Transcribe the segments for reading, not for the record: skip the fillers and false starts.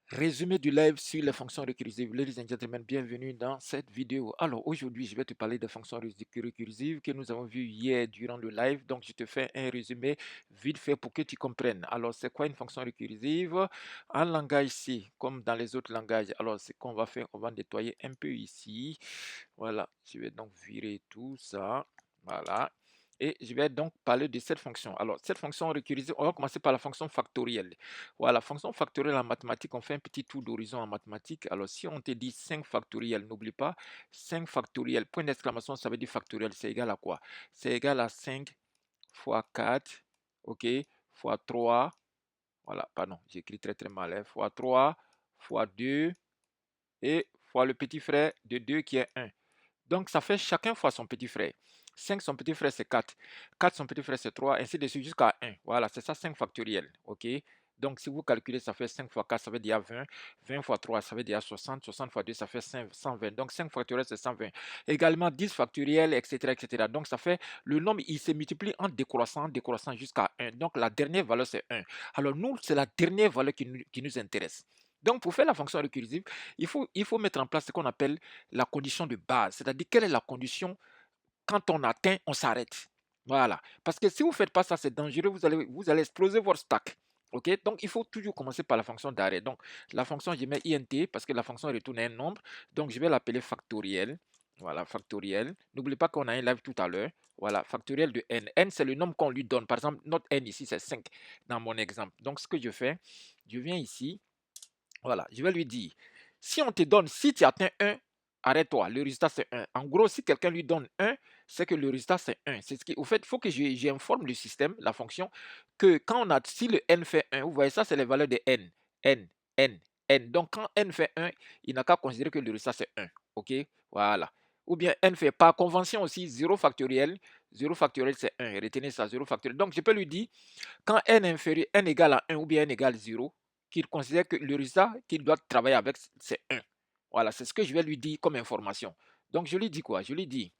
Résumé du live sur les fonctions récursives. Ladies and gentlemen, bienvenue dans cette vidéo. Alors aujourd'hui, je vais te parler des fonctions récursives que nous avons vues hier durant le live. Donc je te fais un résumé vite fait pour que tu comprennes. Alors c'est quoi une fonction récursive? En langage C, comme dans les autres langages. Alors ce qu'on va faire, on va nettoyer un peu ici. Voilà, je vais donc virer tout ça. Voilà. Et je vais donc parler de cette fonction. Alors, cette fonction récursive, on va commencer par la fonction factorielle. Voilà, fonction factorielle en mathématiques, on fait un petit tour d'horizon en mathématiques. Alors, si on te dit 5 factoriel, n'oublie pas, 5 factoriel, point d'exclamation, ça veut dire factoriel, c'est égal à quoi? C'est égal à 5 fois 4, ok, fois 3, voilà, pardon, j'écris très très mal, hein, fois 3, fois 2, et fois le petit frère de 2 qui est 1. Donc, ça fait chacun fois son petit frère. 5, son petit frère, c'est 4. 4, son petit frère, c'est 3, ainsi de suite jusqu'à 1. Voilà, c'est ça 5 factoriel. OK? Donc, si vous calculez, ça fait 5 fois 4, ça veut dire 20. 20 fois 3, ça veut dire 60. 60 fois 2, ça fait 120. Donc, 5 factoriel, c'est 120. Également, 10 factoriel, etc., etc. Donc, ça fait, le nombre, il se multiplie en décroissant, décroissant jusqu'à 1. Donc, la dernière valeur, c'est 1. Alors, nous, c'est la dernière valeur qui nous intéresse. Donc, pour faire la fonction récursive, il faut mettre en place ce qu'on appelle la condition de base, c'est-à-dire quelle est la condition quand on atteint, on s'arrête. Voilà. Parce que si vous ne faites pas ça, c'est dangereux, vous allez exploser votre stack. OK? Donc, il faut toujours commencer par la fonction d'arrêt. Donc, la fonction, je mets int parce que la fonction retourne un nombre. Donc, je vais l'appeler factoriel. Voilà, factoriel. N'oubliez pas qu'on a un live tout à l'heure. Voilà, factoriel de n. N, c'est le nombre qu'on lui donne. Par exemple, notre n ici, c'est 5 dans mon exemple. Donc, ce que je fais, je viens ici. Voilà, je vais lui dire, si on te donne, si tu atteins 1, arrête-toi, le résultat c'est 1. En gros, si quelqu'un lui donne 1, c'est que le résultat c'est 1. C'est ce qui, au fait, il faut que j'informe le système, la fonction, que quand on a, si le n fait 1, vous voyez ça, c'est les valeurs de n, n, n, n. Donc quand n fait 1, il n'a qu'à considérer que le résultat c'est 1. OK? Voilà. Ou bien n fait par convention aussi 0 factoriel. 0 factoriel c'est 1. Retenez ça, 0 factoriel. Donc je peux lui dire, quand n est inférieur, n égale à 1 ou bien n égale 0, qu'il considère que le résultat qu'il doit travailler avec, c'est 1. Voilà, c'est ce que je vais lui dire comme information. Donc, je lui dis quoi? Je lui dis,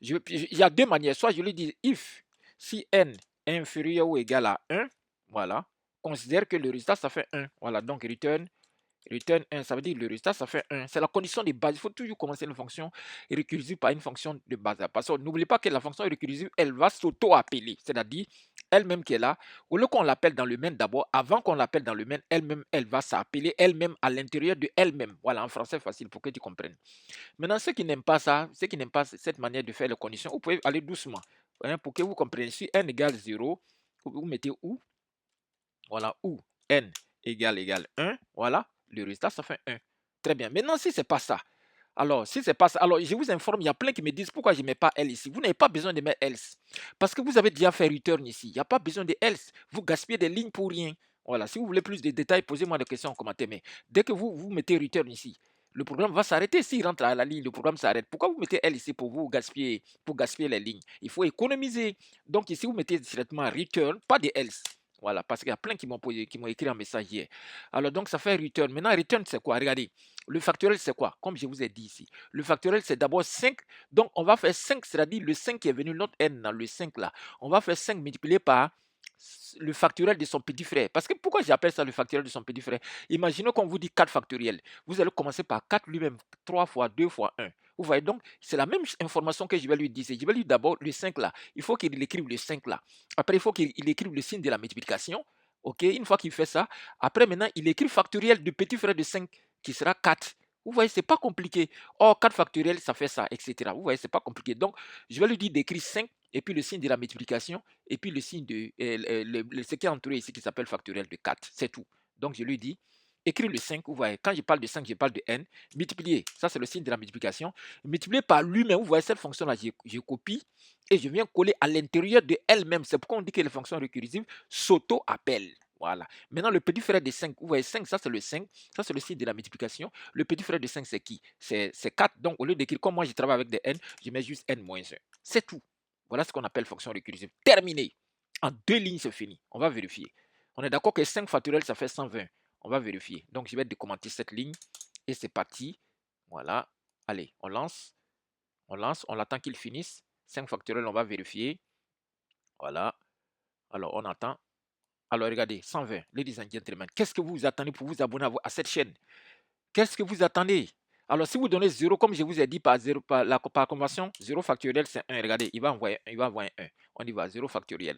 il y a deux manières. Soit je lui dis if, si n est inférieur ou égal à 1, voilà, considère que le résultat, ça fait 1. Voilà, donc return 1, ça veut dire le résultat, ça fait 1. C'est la condition de base. Il faut toujours commencer une fonction récursive par une fonction de base. Parce que n'oubliez pas que la fonction récursive, elle va s'auto-appeler. C'est-à-dire, elle-même qui est là, au lieu qu'on l'appelle dans le main d'abord, avant qu'on l'appelle dans le main, elle-même, elle va s'appeler elle-même à l'intérieur de elle-même. Voilà, en français facile pour que tu comprennes. Maintenant, ceux qui n'aiment pas ça, ceux qui n'aiment pas cette manière de faire les conditions, vous pouvez aller doucement. Hein, pour que vous compreniez. Si n égale 0, vous mettez où? Voilà, ou n égale 1, voilà, le résultat, ça fait 1. Très bien. Maintenant, si ce n'est pas ça, alors, si c'est pas ça, alors je vous informe, il y a plein qui me disent pourquoi je ne mets pas else ici. Vous n'avez pas besoin de mettre else. Parce que vous avez déjà fait return ici. Il n'y a pas besoin de else. Vous gaspillez des lignes pour rien. Voilà, si vous voulez plus de détails, posez-moi des questions en commentaire. Mais dès que vous mettez return ici, le programme va s'arrêter. S'il rentre à la ligne, le programme s'arrête. Pourquoi vous mettez L ici pour gaspiller les lignes? Il faut économiser. Donc ici, vous mettez directement return, pas de else. Voilà, parce qu'il y a plein qui m'ont écrit un message hier. Alors donc ça fait return. Maintenant, return, c'est quoi? Regardez. Le factoriel, c'est quoi? Comme je vous ai dit ici. Le factoriel, c'est d'abord 5. Donc, on va faire 5, c'est-à-dire le 5 qui est venu, notre n dans le 5 là. On va faire 5 multiplié par le factoriel de son petit frère. Parce que pourquoi j'appelle ça le factoriel de son petit frère? Imaginons qu'on vous dit 4 factoriel. Vous allez commencer par 4 lui-même, 3 fois 2 fois 1. Vous voyez donc, c'est la même information que je vais lui dire. Je vais lui dire d'abord le 5 là. Il faut qu'il écrive le 5 là. Après, il faut qu'il écrive le signe de la multiplication. OK, une fois qu'il fait ça, après maintenant, il écrit factoriel du petit frère de 5 qui sera 4. Vous voyez, c'est pas compliqué. Or, 4 factoriel, ça fait ça, etc. Vous voyez, c'est pas compliqué. Donc, je vais lui dire d'écrire 5 et puis le signe de la multiplication et puis le signe de ce qui est entouré ici qui s'appelle factoriel de 4. C'est tout. Donc, je lui dis écrire le 5. Vous voyez, quand je parle de 5, je parle de n. Multiplier, ça c'est le signe de la multiplication. Multiplier par lui-même, vous voyez, cette fonction-là, je copie et je viens coller à l'intérieur de elle-même. C'est pourquoi on dit que les fonctions récursives s'auto-appellent. Voilà. Maintenant, le petit frère de 5, vous voyez, 5, ça c'est le 5, ça c'est le signe de la multiplication. Le petit frère de 5, c'est qui? C'est 4. Donc, au lieu d'écrire comme moi, je travaille avec des n, je mets juste n moins 1. C'est tout. Voilà ce qu'on appelle fonction récursive. Terminé. En 2 lignes, c'est fini. On va vérifier. On est d'accord que 5 factoriel, ça fait 120. On va vérifier. Donc, je vais décommenter cette ligne et c'est parti. Voilà. Allez, on lance. On lance. On attend qu'il finisse. 5 factoriel, on va vérifier. Voilà. Alors, on attend. Alors regardez, 120, ladies and gentlemen. Qu'est-ce que vous attendez pour vous abonner à cette chaîne? Qu'est-ce que vous attendez? Alors, si vous donnez 0, comme je vous ai dit, par 0, par convention, 0 factoriel, c'est 1. Regardez, il va envoyer 1. On y va, 0 factoriel.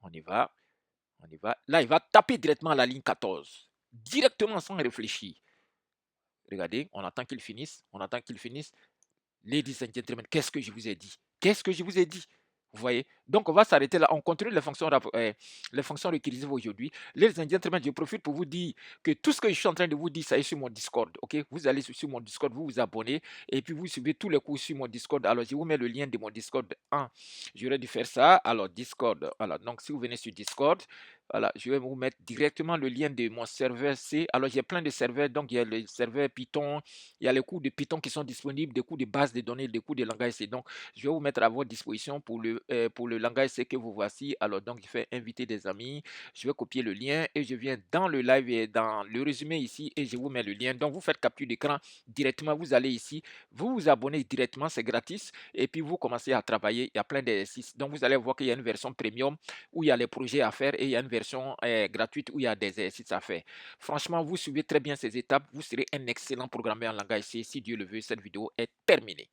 On y va, on y va. Là, il va taper directement à la ligne 14. Directement sans réfléchir. Regardez, on attend qu'il finisse. On attend qu'il finisse. Ladies and gentlemen, qu'est-ce que je vous ai dit? Qu'est-ce que je vous ai dit? Vous voyez? Donc, on va s'arrêter là. On continue les fonctions récursives aujourd'hui. Ladies and gentlemen, je profite pour vous dire que tout ce que je suis en train de vous dire, ça est sur mon Discord. OK? Vous allez sur mon Discord, vous vous abonnez et puis vous suivez tous les cours sur mon Discord. Alors, je vous mets le lien de mon Discord. J'aurais dû faire ça. Alors, Discord. Voilà. Donc, si vous venez sur Discord, voilà, je vais vous mettre directement le lien de mon serveur C. Alors, j'ai plein de serveurs. Donc, il y a le serveur Python, il y a les cours de Python qui sont disponibles, des cours de base de données, des cours de langage C. Donc, je vais vous mettre à votre disposition pour le langage C que vous voici. Alors, donc, je fais inviter des amis. Je vais copier le lien et je viens dans le live et dans le résumé ici et je vous mets le lien. Donc, vous faites capture d'écran directement. Vous allez ici, vous vous abonnez directement, c'est gratis. Et puis, vous commencez à travailler. Il y a plein d'exercices. Donc, vous allez voir qu'il y a une version premium où il y a les projets à faire et il y a une version gratuite où il y a des exercices à faire. Franchement, vous suivez très bien ces étapes. Vous serez un excellent programmeur en langage C. Si Dieu le veut, cette vidéo est terminée.